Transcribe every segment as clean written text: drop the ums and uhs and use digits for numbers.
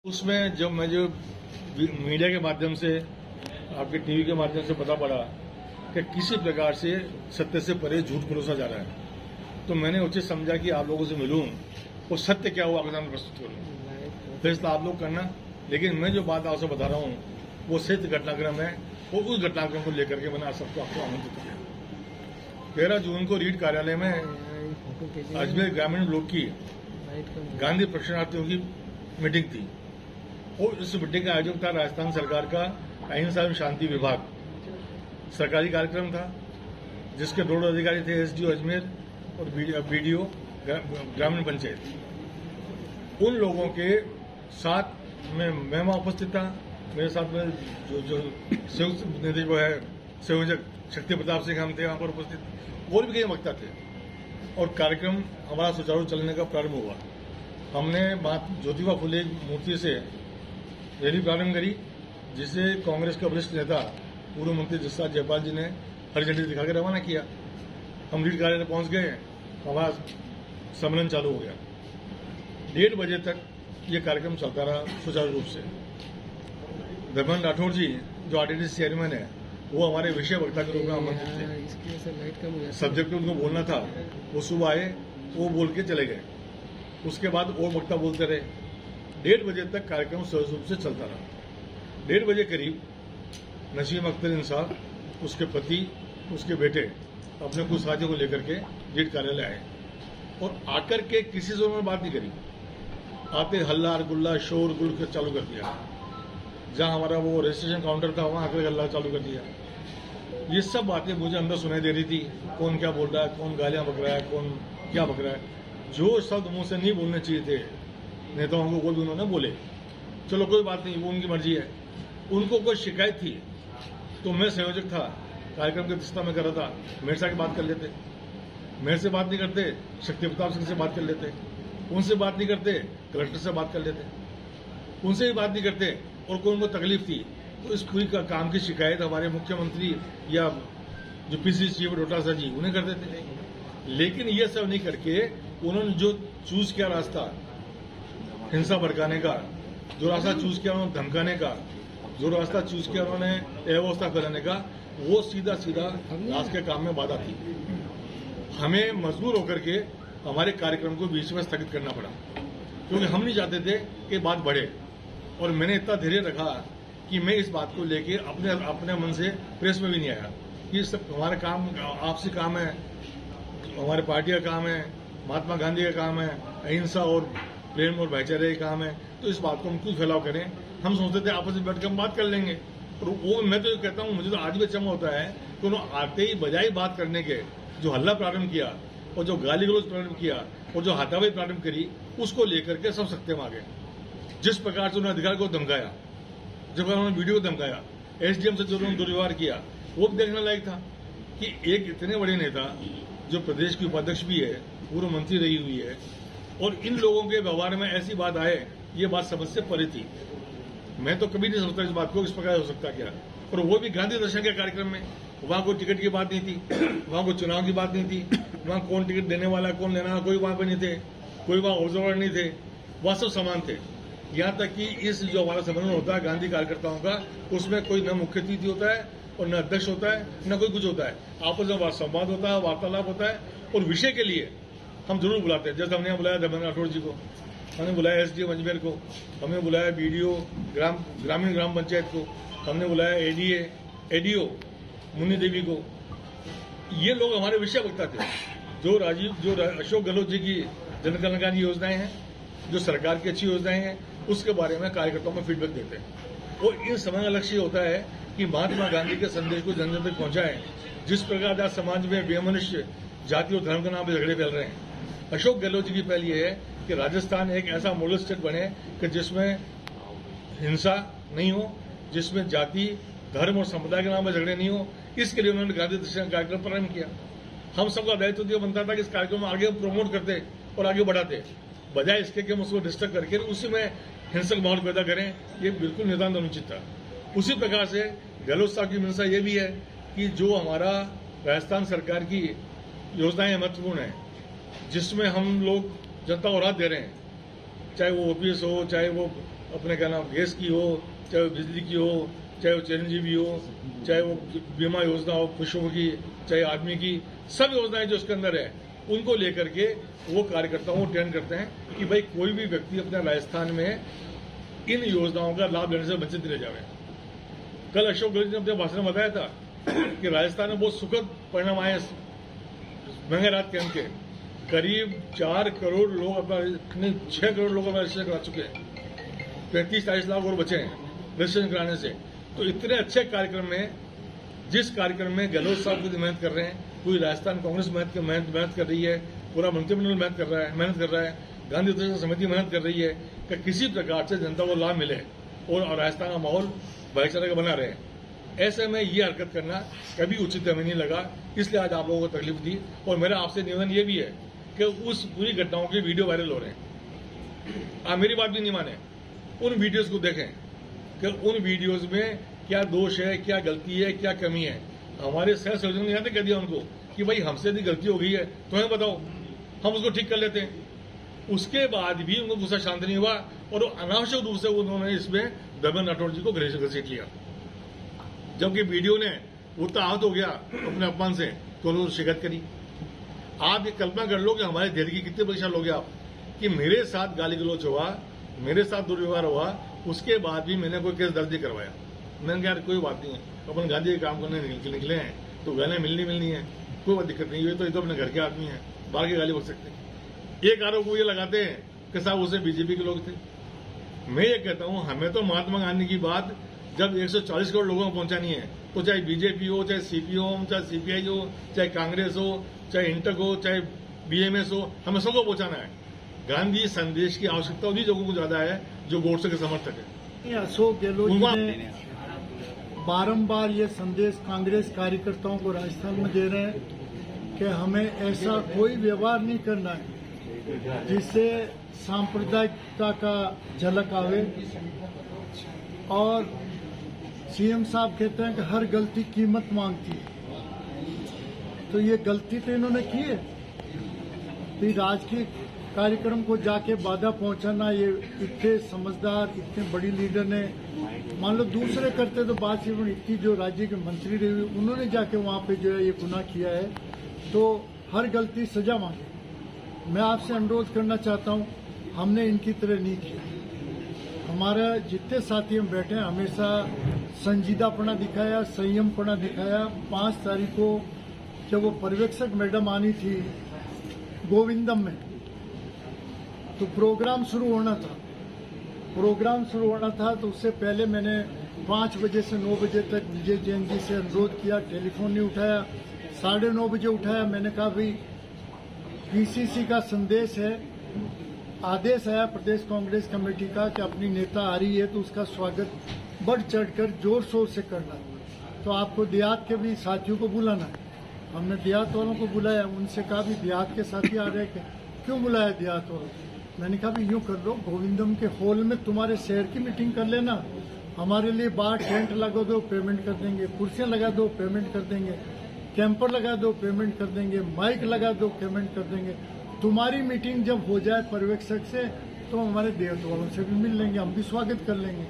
उसमें जब मुझे मीडिया के माध्यम से, आपके टीवी के माध्यम से पता पड़ा कि किसी प्रकार से सत्य से परे झूठ परोसा जा रहा है, तो मैंने उचित समझा कि आप लोगों से मिलूं और सत्य क्या हुआ आपके सामने प्रस्तुत करूं। फैसला आप लोग करना, लेकिन मैं जो बात आपसे बता रहा हूं वो सत्य घटनाक्रम है और उस घटनाक्रम को लेकर के मैंने आज सबको आपको आमंत्रित किया। 13 जून को रीड कार्यालय में अजमेर ग्रामीण ब्लॉक की गांधी प्रशिक्षणार्थियों की मीटिंग थी और इस मीटिंग का आयोजक था राजस्थान सरकार का अहिंसा एवं शांति विभाग। सरकारी कार्यक्रम था जिसके नोडल अधिकारी थे एसडीओ अजमेर और बीडीओ ग्रामीण पंचायत। उन लोगों के साथ मैं वहां उपस्थित था। मेरे साथ में जो संयुक्त निदेशक है संयोजक शक्ति प्रताप सिंह हम थे वहां पर उपस्थित, और भी कई वक्ता थे और कार्यक्रम हमारा सुचारू चलने का प्रारंभ हुआ। हमने ज्योतिबा फुले मूर्ति से रैली प्रारंभ करी, जिसे कांग्रेस के वरिष्ठ नेता पूर्व मंत्री जसराज जयपाल जी ने हरी झंडी दिखाकर रवाना किया। हम रीड कार्यालय पहुंच गए, हमारा सम्मेलन चालू हो गया। 1:30 बजे तक ये कार्यक्रम चलता रहा सुचारू रूप से। धर्मेंद्र राठौड़ जी जो आरटीसी चेयरमैन है वो हमारे विषय वक्ता के रूप में आमंत्रित थे। सब्जेक्ट उनको बोलना था, वो सुबह आए, वो बोल के चले गए। उसके बाद और वक्ता बोलते रहे। 1:30 बजे तक कार्यक्रम सहज रूप से चलता रहा। 1:30 बजे करीब नसीम अख्तर इंसाफ, उसके पति, उसके बेटे अपने कुछ साथियों को लेकर के रीड कार्यालय आए और आकर के किसी से उन्होंने बात नहीं करी। आते हल्ला गुल्ला शोर गुल चालू कर दिया। जहां हमारा वो रजिस्ट्रेशन काउंटर था वहां आकर हल्ला चालू कर दिया। ये सब बातें मुझे अंदर सुनाई दे रही थी। कौन क्या बोल रहा है, कौन गालियां बक रहा है, कौन क्या बक रहा है। जो शब्द मुंह से नहीं बोलने चाहिए थे नेताओं को, वो भी उन्होंने बोले। चलो कोई बात नहीं, वो उनकी मर्जी है। उनको कोई शिकायत थी तो मैं संयोजक था, कार्यक्रम की अध्यक्षता में कर रहा था, मेरे साथ बात कर लेते। मेरे से बात नहीं करते, शक्ति प्रताप सिंह से बात कर लेते। उनसे बात नहीं करते, कलेक्टर से बात कर लेते। उनसे भी बात नहीं करते और कोई उनको तकलीफ थी तो इस पूरी काम की शिकायत हमारे मुख्यमंत्री या जो पीसीसी चीफ डोटासरा जी उन्हें कर देते। लेकिन ये सब नहीं करके उन्होंने जो चूज किया रास्ता हिंसा भड़काने का, जो रास्ता चूज किया उन्होंने धमकाने का, जो रास्ता चूज किया उन्होंने अव्यवस्था फैलाने का, वो सीधा सीधा आज के काम में बाधा थी। हमें मजबूर होकर के हमारे कार्यक्रम को बीच में स्थगित करना पड़ा, क्योंकि हम नहीं चाहते थे कि बात बढ़े। और मैंने इतना धैर्य रखा कि मैं इस बात को लेके अपने मन से प्रेस में भी नहीं आया कि सब हमारा काम आपसी काम है, हमारे पार्टी का काम है, महात्मा गांधी का काम है, अहिंसा और प्रेम और भाईचारे का काम है, तो इस बात को हम कुछ फैलाव करें। हम सोचते थे आपस में बैठकर हम बात कर लेंगे। और वो मैं तो कहता हूँ, मुझे तो आज भी अचंभा होता है कि उन्होंने आते ही बजाय बात करने के जो हल्ला प्रारंभ किया और जो गाली गलौज प्रारंभ किया और जो हाथापाई प्रारंभ करी, उसको लेकर के सब सत्ते में आ गए। जिस प्रकार से उन्होंने अधिकारी को धमकाया, जब उन्होंने वीडियो को धमकाया, एसडीएम से जो उन्होंने दुर्व्यवहार किया, वो भी देखने लायक था कि एक इतने बड़े नेता जो प्रदेश की उपाध्यक्ष भी है, पूर्व मंत्री रही हुई है, और इन लोगों के व्यवहार में ऐसी बात आए, ये बात समझ से परे थी। मैं तो कभी नहीं समझता इस बात को, इस प्रकार हो सकता क्या। और वो भी गांधी दर्शन के कार्यक्रम में, वहां कोई टिकट की बात नहीं थी, वहां कोई चुनाव की बात नहीं थी, वहां कौन टिकट देने वाला कौन लेना वाला कोई वहां पर नहीं थे, कोई वहां ऑब्जर्वर नहीं थे, वहां सब समान थे। यहाँ तक कि इस जो हमारा सम्मेलन होता है गांधी कार्यकर्ताओं का, उसमें कोई न मुख्य अतिथि होता है और न अध्यक्ष होता है, न कोई कुछ होता है। आपस में संवाद होता है, वार्तालाप होता है और विषय के लिए हम जरूर बुलाते हैं। जैसे हमने बुलाया धर्मेंद्र राठौड़ जी को, हमने बुलाया एसडीएम अजमेर को, हमने बुलाया बीडीओ ग्रामीण ग्राम पंचायत को, हमने बुलाया एडीओ मुन्नी देवी को। ये लोग हमारे विषय वक्ता थे। जो अशोक गहलोत जी की जन कल्याणकारी योजनाएं हैं, जो सरकार की अच्छी योजनाएं हैं, उसके बारे में कार्यकर्ताओं में फीडबैक देते हैं। और इन समय का लक्ष्य होता है कि महात्मा गांधी के संदेश को जन जन तक पहुंचाएं। जिस प्रकार आज समाज में बेमनुष्य जाति और धर्म के नाम पर झगड़े फैल रहे हैं, अशोक गहलोत जी की पहल यह है कि राजस्थान एक ऐसा मॉडल स्टेट बने कि जिसमें हिंसा नहीं हो, जिसमें जाति धर्म और समुदाय के नाम पर झगड़े नहीं हो। इसके लिए उन्होंने गांधी दर्शन कार्यक्रम प्रारंभ किया। हम सबका दायित्व दिया बनता था कि इस कार्यक्रम में आगे प्रमोट करते और आगे बढ़ाते, बजाय इसके कि हम उसको डिस्टर्ब करके उसी में हिंसक माहौल पैदा करें। ये बिल्कुल नितांत अनुचित था। उसी प्रकार से गहलोत साहब की मंशा ये भी है कि जो हमारा राजस्थान सरकार की योजनाएं महत्वपूर्ण है, जिसमें हम लोग जनता को राहत दे रहे हैं, चाहे वो ओपीएस हो, चाहे वो अपने क्या नाम गैस की हो, चाहे वो बिजली की हो, चाहे वो चिरंजीवी हो, चाहे वो बीमा योजना हो पशुओं की, चाहे आदमी की, सब योजनाएं जो उसके अंदर है उनको लेकर के वो कार्यकर्ताओं को ट्रेन करते हैं कि भाई कोई भी व्यक्ति अपने राजस्थान में इन योजनाओं का लाभ लेने से वंचित रह जाए। कल अशोक गहलोत ने अपने भाषण में बताया था कि राजस्थान में बहुत सुखद परिणाम आए महंगे राहत कैंप के। करीब 4 करोड़ लोग अपना 6 करोड़ लोग अपना रजिस्ट्रेशन करा चुके हैं, 35-40 लाख और बचे हैं रजिस्ट्रेशन कराने से। तो इतने अच्छे कार्यक्रम में, जिस कार्यक्रम में गहलोत साहब खुद मेहनत कर रहे हैं, पूरी राजस्थान कांग्रेस मेहनत कर रही है, पूरा मंत्रिमंडल मेहनत कर रहा है, गांधी दर्शन समिति मेहनत कर रही है कि किसी प्रकार से जनता को लाभ मिले और राजस्थान का माहौल भाईचारे का बना रहे। ऐसे में ये हरकत करना कभी उचित हमें नहीं लगा, इसलिए आज आप लोगों को तकलीफ दी। और मेरा आपसे निवेदन ये भी है कि उस पूरी घटनाओं के वीडियो वायरल हो रहे हैं, आप मेरी बात भी नहीं माने, उन वीडियोज को देखें कि उन वीडियोज में क्या दोष है, क्या गलती है, क्या कमी है। हमारे शहर संयोजन ने यहाँ तक कह दिया उनको कि भाई हमसे यदि गलती हो गई है तो हमें बताओ, हम उसको ठीक कर लेते हैं। उसके बाद भी उनको गुस्सा शांत नहीं हुआ और अनावश्यक रूप से उन्होंने इसमें धर्मेंद्र राठौड़ जी को घसीट लिया। जबकि वीडियो ने वो तो आहत हो गया अपने अपमान से, तो उन्होंने शिकायत करी। आप ये कल्पना कर लो कि हमारे दिल की कितने परेशान लोगे आप कि मेरे साथ गाली गलौज हुआ, मेरे साथ दुर्व्यवहार हुआ, उसके बाद भी मैंने कोई केस दर्ज नहीं करवाया। मैंने कहा यार कोई बात नहीं है, अपन गांधी के काम करने निकले हैं तो गालियां मिलनी है, कोई बात दिक्कत नहीं है, तो अपने घर के आदमी है, बाहर की गाली बक सकते हैं। एक आरोप वो ये लगाते हैं कि साहब उसे बीजेपी के लोग थे। मैं ये कहता हूं हमें तो महात्मा गांधी की बात जब 140 करोड़ लोगों को पहुंचानी है तो चाहे बीजेपी हो, चाहे सीपीओ हो, चाहे सीपीआई हो, चाहे कांग्रेस हो, चाहे इंटक हो, चाहे बीएमएस हो, हमें सबको पहुंचाना है। गांधी संदेश की आवश्यकता उन्हीं लोगों को ज्यादा है जो गोडसे के समर्थक है। अशोक गहलोत ने बारंबार ये संदेश कांग्रेस कार्यकर्ताओं को राजस्थान में दे रहे हैं कि हमें ऐसा कोई व्यवहार नहीं करना है जिससे सांप्रदायिकता का झलक आवे। और सीएम साहब कहते हैं कि हर गलती कीमत मांगती है, तो ये गलती तो इन्होंने की है। तो राजकीय कार्यक्रम को जाके बाधा पहुंचाना, ये इतने समझदार, इतने बड़ी लीडर ने, मान लो दूसरे करते तो बात सिर्फ इतनी, जो राज्य के मंत्री रहे उन्होंने जाके वहां पे जो है ये गुनाह किया है, तो हर गलती सजा मांगे। मैं आपसे अनुरोध करना चाहता हूं, हमने इनकी तरह नहीं किया। हमारा जितने साथी हम बैठे हैं हमेशा संजीदापना दिखाया, संयमपना दिखाया। 5 तारीख को जब वो पर्यवेक्षक मैडम आनी थी गोविंदम में, तो प्रोग्राम शुरू होना था, तो उससे पहले मैंने 5 बजे से 9 बजे तक विजय जैन जी से अनुरोध किया, टेलीफोन नहीं उठाया। 9:30 बजे उठाया, मैंने कहा भाई पीसीसी का संदेश है, आदेश आया प्रदेश कांग्रेस कमेटी का कि अपनी नेता आ रही है तो उसका स्वागत बढ़ चढ़कर जोर शोर से करना, तो आपको देहात के भी साथियों को बुलाना है। हमने देहात वालों को बुलाया, उनसे कहा भी देहात के साथी आ रहे हैं, क्यों बुलाया देहात वालों? मैंने कहा भी यूं कर लो, गोविंदम के हॉल में तुम्हारे शहर की मीटिंग कर लेना, हमारे लिए बाहर टेंट लगा दो, पेमेंट कर देंगे, कुर्सियां लगा दो, पेमेंट कर देंगे, कैंपर लगा दो, पेमेंट कर देंगे, माइक लगा दो, पेमेंट कर देंगे। तुम्हारी मीटिंग जब हो जाए पर्यवेक्षक से तो हमारे देहात वालों से भी मिल लेंगे, हम भी स्वागत कर लेंगे।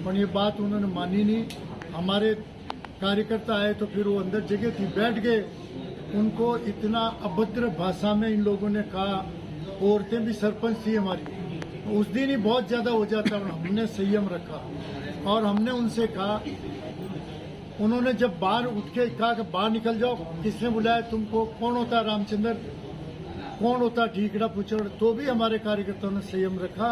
पर ये बात उन्होंने मानी नहीं। हमारे कार्यकर्ता आए तो फिर वो अंदर जगह थी, बैठ गए। उनको इतना अभद्र भाषा में इन लोगों ने कहा, औरतें भी सरपंच थी हमारी, उस दिन ही बहुत ज्यादा हो जाता। हमने संयम रखा और हमने उनसे कहा, उन्होंने जब बाहर उठ के कहा कि बाहर निकल जाओ, किसने बुलाया तुमको, कौन होता रामचंद्र, कौन होता ठीकड़ा पुचड़, तो भी हमारे कार्यकर्ताओं ने संयम रखा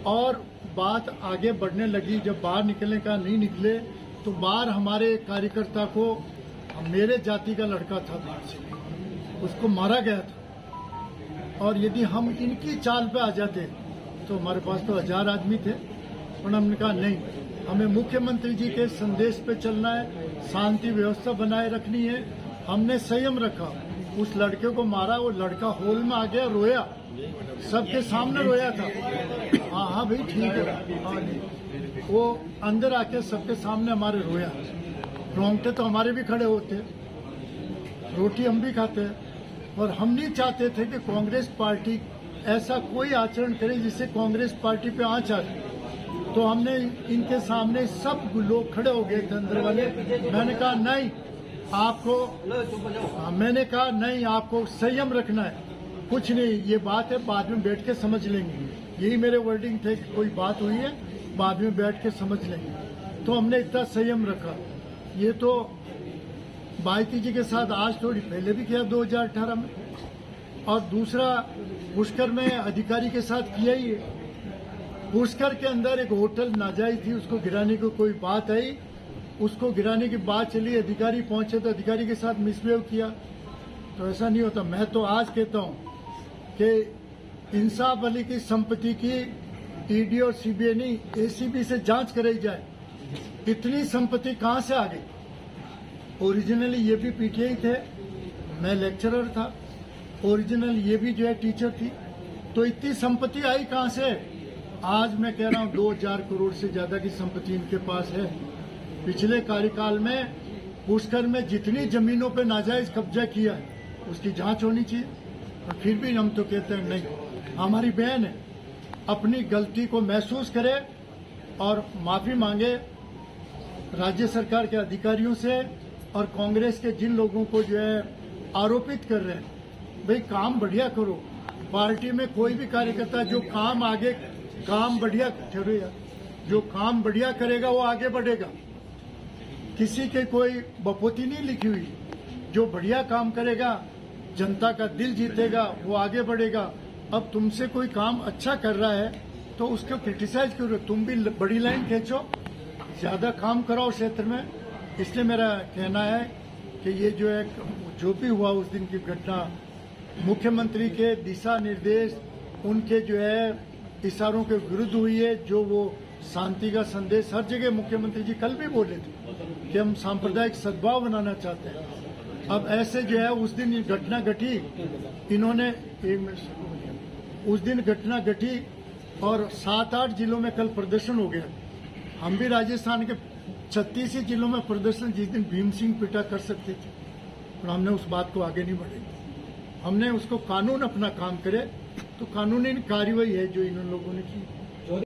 और बात आगे बढ़ने लगी। जब बाहर निकलने का नहीं निकले तो बाहर हमारे कार्यकर्ता को, मेरे जाति का लड़का था, उसको मारा गया था। और यदि हम इनकी चाल पे आ जाते तो हमारे पास तो 1000 आदमी थे। पर हमने कहा नहीं, हमें मुख्यमंत्री जी के संदेश पे चलना है, शांति व्यवस्था बनाए रखनी है। हमने संयम रखा, उस लड़के को मारा, वो लड़का हॉल में आ गया, रोया, सबके सामने रोया था। हाँ भाई ठीक है, हाँ नहीं, वो अंदर आके सबके सामने हमारे रोया। रोंगटे तो हमारे भी खड़े होते, रोटी हम भी खाते हैं। और हम नहीं चाहते थे कि कांग्रेस पार्टी ऐसा कोई आचरण करे जिससे कांग्रेस पार्टी पे आंच आ जाए। तो हमने इनके सामने सब लोग खड़े हो गए थे अंदर वाले। मैंने कहा नहीं आपको संयम रखना है, कुछ नहीं, ये बात है बाद में बैठ के समझ लेंगे। यही मेरे वर्डिंग थे कि कोई बात हुई है बाद में बैठ के समझ लेंगे। तो हमने इतना संयम रखा। ये तो बायती जी के साथ आज थोड़ी पहले भी किया 2018 में, और दूसरा पुष्कर में अधिकारी के साथ किया ही है। पुष्कर के अंदर एक होटल नाजायज थी, उसको गिराने की कोई बात आई, उसको गिराने की बात चली, अधिकारी पहुंचे तो अधिकारी के साथ मिसबिहेव किया। तो ऐसा नहीं होता। मैं तो आज कहता हूं कि इंसाफ अली की संपत्ति की ईडी और सीबीआई नहीं, एसीबी से जांच कराई जाए। इतनी संपत्ति कहां से आ गई? ओरिजिनली ये भी पीटीआई थे, मैं लेक्चरर था, ओरिजिनल ये भी जो है टीचर थी, तो इतनी संपत्ति आई कहां से? आज मैं कह रहा हूं 2000 करोड़ से ज्यादा की संपत्ति इनके पास है। पिछले कार्यकाल में पुष्कर में जितनी जमीनों पे नाजायज कब्जा किया है उसकी जांच होनी चाहिए। और फिर भी हम तो कहते हैं नहीं, हमारी बहन है, अपनी गलती को महसूस करे और माफी मांगे राज्य सरकार के अधिकारियों से और कांग्रेस के जिन लोगों को जो है आरोपित कर रहे हैं। भाई काम बढ़िया करो, पार्टी में कोई भी कार्यकर्ता जो काम बढ़िया ठहरेगा, जो काम बढ़िया करेगा वो आगे बढ़ेगा। किसी के कोई बपोती नहीं लिखी हुई, जो बढ़िया काम करेगा, जनता का दिल जीतेगा, वो आगे बढ़ेगा। अब तुमसे कोई काम अच्छा कर रहा है तो उसको क्रिटिसाइज करो, तुम भी बड़ी लाइन खींचो, ज्यादा काम कराओ क्षेत्र में। इसलिए मेरा कहना है कि ये जो भी हुआ उस दिन की घटना, मुख्यमंत्री के दिशा निर्देश उनके जो है इशारों के विरुद्ध हुई है। जो वो शांति का संदेश हर जगह मुख्यमंत्री जी कल भी बोले थे कि हम सांप्रदायिक सद्भाव बनाना चाहते हैं। अब ऐसे जो है उस दिन घटना घटी, इन्होंने उस दिन घटना घटी और 7-8 जिलों में कल प्रदर्शन हो गया। हम भी राजस्थान के 36 ही जिलों में प्रदर्शन जिस दिन भीम सिंह पिटा कर सकते थे, पर हमने उस बात को आगे नहीं बढ़े। हमने उसको कानून अपना काम करे, तो कानूनी कार्रवाई है जो इन लोगों ने की।